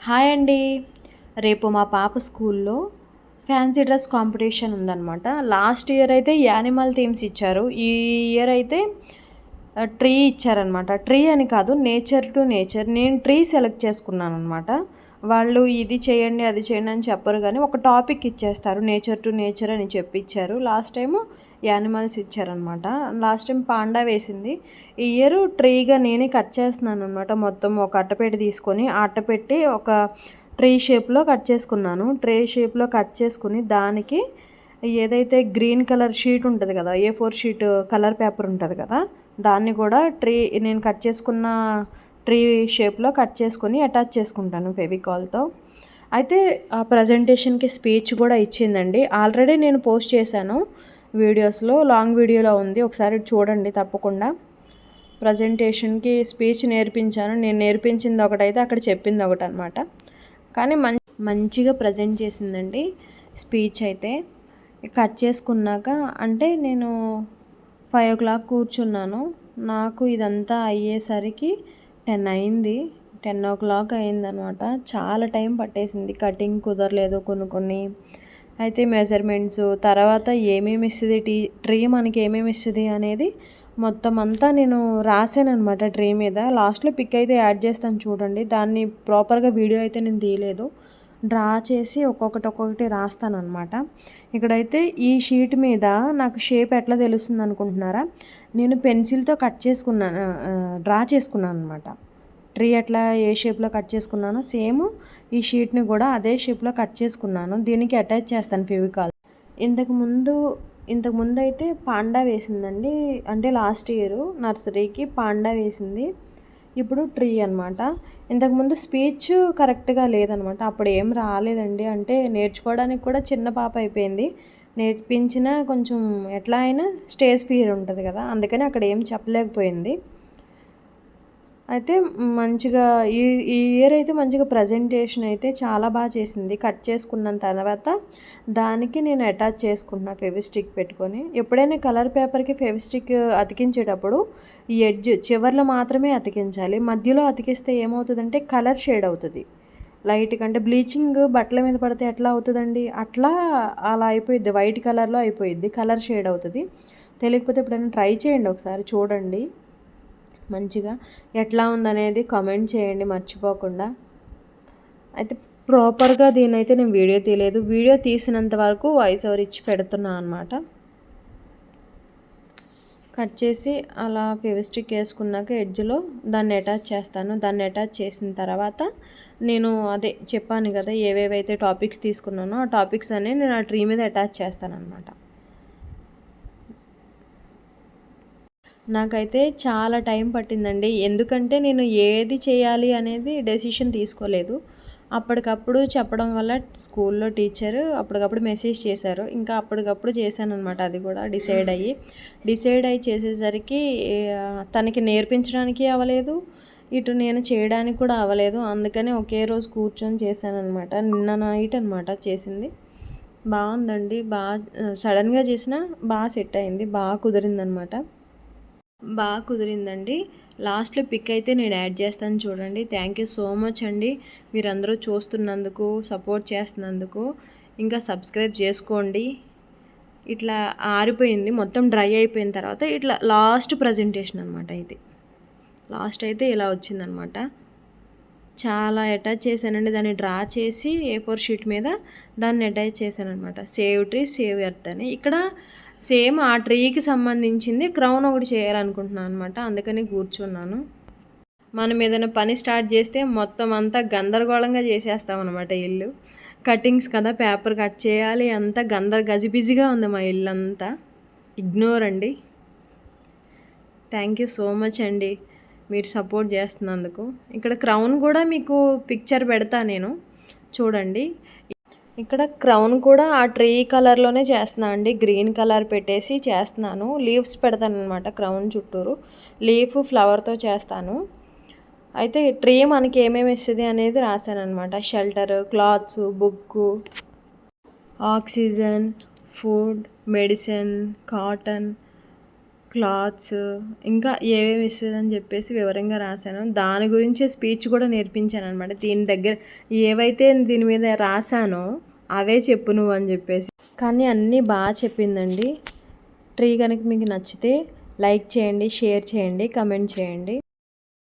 Hi అండి. రేపు మా పాప స్కూల్లో ఫ్యాన్సీ డ్రెస్ కాంపిటీషన్ ఉందన్నమాట. లాస్ట్ ఇయర్ అయితే యానిమల్ థీమ్స్ ఇచ్చారు. ఈ ఇయర్ అయితే ట్రీ ఇచ్చారనమాట. ట్రీ అని కాదు, నేచర్ టు నేచర్. నేను ట్రీ సెలెక్ట్ చేసుకున్నాను అనమాట. వాళ్ళు ఇది చేయండి అది చేయండి అని చెప్పరు, కానీ ఒక టాపిక్ ఇచ్చేస్తారు. నేచర్ టు నేచర్ అని చెప్పి ఇచ్చారు. లాస్ట్ టైము యానిమల్స్ ఇచ్చారనమాట. లాస్ట్ టైం పాండా వేసింది. ఈ ఇయర్ ట్రీగా నేనే కట్ చేస్తున్నాను అనమాట. మొత్తం ఒక అట్టపెట్టి తీసుకొని ఆ అట్టపెట్టి ఒక ట్రీ షేప్లో కట్ చేసుకున్నాను. ట్రీ షేప్లో కట్ చేసుకుని దానికి ఏదైతే గ్రీన్ కలర్ షీట్ ఉంటుంది కదా, A4 షీట్ కలర్ పేపర్ ఉంటుంది కదా, దాన్ని కూడా నేను కట్ చేసుకున్న ట్రీ షేప్లో కట్ చేసుకొని అటాచ్ చేసుకుంటాను ఫెవికాల్తో. అయితే ఆ ప్రజెంటేషన్కి స్పీచ్ కూడా ఇచ్చిందండి. ఆల్రెడీ నేను పోస్ట్ చేశాను వీడియోస్లో, లాంగ్ వీడియోలో ఉంది, ఒకసారి చూడండి తప్పకుండా. ప్రజెంటేషన్కి స్పీచ్ నేర్పించాను. నేను నేర్పించింది ఒకటైతే అక్కడ చెప్పింది ఒకటి అనమాట. కానీ మంచిగా ప్రజెంట్ చేసిందండి స్పీచ్ అయితే. కట్ చేసుకున్నాక అంటే నేను 5 o'clock కూర్చున్నాను. నాకు ఇదంతా అయ్యేసరికి 10 అయింది. 10 o'clock అయిందనమాట. చాలా టైం పట్టేసింది. కటింగ్ కుదరలేదు కొన్ని. అయితే మెజర్మెంట్స్ తర్వాత ఏమేమి ఇస్తుంది ట్రీ మనకి ఏమేమి ఇస్తుంది అనేది మొత్తం అంతా నేను రాశాను అనమాట ట్రీ మీద. లాస్ట్లో పిక్ అయితే యాడ్ చేస్తాను చూడండి. దాన్ని ప్రాపర్గా వీడియో అయితే నేను తీయలేదు. డ్రా చేసి ఒక్కొక్కటి రాస్తాను అనమాట. ఇక్కడైతే ఈ షీట్ మీద నాకు షేప్ ఎట్లా తెలుస్తుంది అనుకుంటున్నారా? నేను పెన్సిల్తో కట్ చేసుకున్నాను, డ్రా చేసుకున్నాను అనమాట. ట్రీ ఎట్లా ఏ షేప్లో కట్ చేసుకున్నానో సేమ్ ఈ షీట్ని కూడా అదే షేప్లో కట్ చేసుకున్నాను. దీనికి అటాచ్ చేస్తాను ఫెవికాల్. ఇంతకుముందు అయితే పాండా వేసిందండి. అంటే లాస్ట్ ఇయర్ నర్సరీకి పాండా వేసింది. ఇప్పుడు ట్రీ అనమాట. ఇంతకుముందు స్పీచ్ కరెక్ట్గా లేదనమాట. అప్పుడు ఏం రాలేదండి. అంటే నేర్చుకోవడానికి కూడా చిన్న పాప అయిపోయింది. నేర్పించిన కొంచెం ఎట్లా అయినా స్టేజ్ ఫియర్ ఉంటుంది కదా, అందుకని అక్కడ ఏం చెప్పలేకపోయింది. అయితే మంచిగా ఈ ఇయర్ అయితే మంచిగా ప్రజెంటేషన్ అయితే చాలా బాగా చేసింది. కట్ చేసుకున్న తర్వాత దానికి నేను అటాచ్ చేసుకుంటున్నా ఫెవిస్టిక్ పెట్టుకొని. ఎప్పుడైనా కలర్ పేపర్కి ఫెవిస్టిక్ అతికించేటప్పుడు ఈ ఎడ్జ్ చివర్లో మాత్రమే అతికించాలి. మధ్యలో అతికిస్తే ఏమవుతుందంటే కలర్ షేడ్ అవుతుంది లైట్గా. అంటే బ్లీచింగ్ బట్టల మీద పడితే ఎట్లా అవుతుందండి, అలా అయిపోయిద్ది. వైట్ కలర్లో అయిపోయిద్ది, కలర్ షేడ్ అవుతుంది. తెలియకపోతే ఎప్పుడైనా ట్రై చేయండి, ఒకసారి చూడండి మంచిగా. ఎట్లా ఉందనేది కామెంట్ చేయండి మర్చిపోకుండా. అయితే ప్రాపర్గా దీనైతే నేను వీడియో తీయలేదు. వీడియో తీసినంత వరకు వాయిస్ ఓవర్ ఇచ్చి పెడుతున్నా అనమాట. కట్ చేసి అలా ఫెవిస్టిక్ వేసుకున్నాక ఎడ్జ్లో దాన్ని అటాచ్ చేస్తాను. దాన్ని అటాచ్ చేసిన తర్వాత నేను అదే చెప్పాను కదా, ఏవేవైతే టాపిక్స్ తీసుకున్నానో ఆ టాపిక్స్ అన్నీ నేను ఆ ట్రీ మీద అటాచ్ చేస్తాను అనమాట. నాకైతే చాలా టైం పట్టిందండి. ఎందుకంటే నేను ఏది చేయాలి అనేది డెసిషన్ తీసుకోలేదు. అప్పటికప్పుడు చెప్పడం వల్ల స్కూల్లో టీచరు అప్పటికప్పుడు మెసేజ్ చేశారు. ఇంకా అప్పటికప్పుడు చేశానన్నమాట. అది కూడా డిసైడ్ అయ్యి చేసేసరికి తనకి నేర్పించడానికి అవ్వలేదు, ఇటు నేను చేయడానికి కూడా అవ్వలేదు. అందుకని ఒకే రోజు కూర్చొని చేశానన్నమాట. నిన్న నైట్ అనమాట చేసింది. బాగుందండి. సడన్గా చేసినా బాగా సెట్ అయింది, బాగా కుదిరిందనమాట. బాగా కుదిరిందండి. లాస్ట్లో పిక్ అయితే నేను యాడ్ చేస్తాను చూడండి. థ్యాంక్ యూ సో మచ్ అండి, మీరందరూ చూస్తున్నందుకు, సపోర్ట్ చేస్తున్నందుకు. ఇంకా సబ్స్క్రైబ్ చేసుకోండి. ఇట్లా ఆరిపోయింది, మొత్తం డ్రై అయిపోయిన తర్వాత ఇట్లా లాస్ట్ ప్రజెంటేషన్ అనమాట. ఇది లాస్ట్ అయితే ఇలా వచ్చిందనమాట. చాలా అటాచ్ చేశానండి. దాన్ని డ్రా చేసి A4 షీట్ మీద దాన్ని అటాచ్ చేశాను అనమాట. సేవ్ ట్రీ సేవ్ ఎర్త్ అని. ఇక్కడ సేమ్ ఆ ట్రీకి సంబంధించింది క్రౌన్ ఒకటి చేయాలనుకుంటున్నాను అనమాట. అందుకని కూర్చున్నాను. మనం ఏదైనా పని స్టార్ట్ చేస్తే మొత్తం అంతా గందరగోళంగా చేసేస్తాం అనమాట. ఇల్లు కటింగ్స్ కదా, పేపర్ కట్ చేయాలి, అంతా గజిబిజిగా ఉంది మా ఇల్లు అంతా. ఇగ్నోర్ అండి. థ్యాంక్ యూ సో మచ్ అండి, మీరు సపోర్ట్ చేస్తున్నందుకు. ఇక్కడ క్రౌన్ కూడా మీకు పిక్చర్ పెడతా నేను, చూడండి. ఇక్కడ క్రౌన్ కూడా ఆ ట్రీ కలర్లోనే చేస్తున్నాను అండి. గ్రీన్ కలర్ పెట్టేసి చేస్తున్నాను. లీవ్స్ పెడతాను అనమాట క్రౌన్ చుట్టూరు. లీఫ్ ఫ్లవర్తో చేస్తాను. అయితే ట్రీ మనకి ఏమేమి ఇస్తుంది అనేది రాశాను అనమాట. Shelter, clothes, book, oxygen, food, medicine, cotton, clothes ఇంకా ఏవేమి ఇస్తుందని చెప్పేసి వివరంగా రాశాను. దాని గురించే స్పీచ్ కూడా నేర్పించాననమాట. ఏవైతే దీని మీద రాశానో అవే చెప్పు నువ్వు అని చెప్పేసి. కానీ అన్నీ బాగా చెప్పిందండి. ట్రీ కనుక మీకు నచ్చితే లైక్ చేయండి, షేర్ చేయండి, కమెంట్ చేయండి.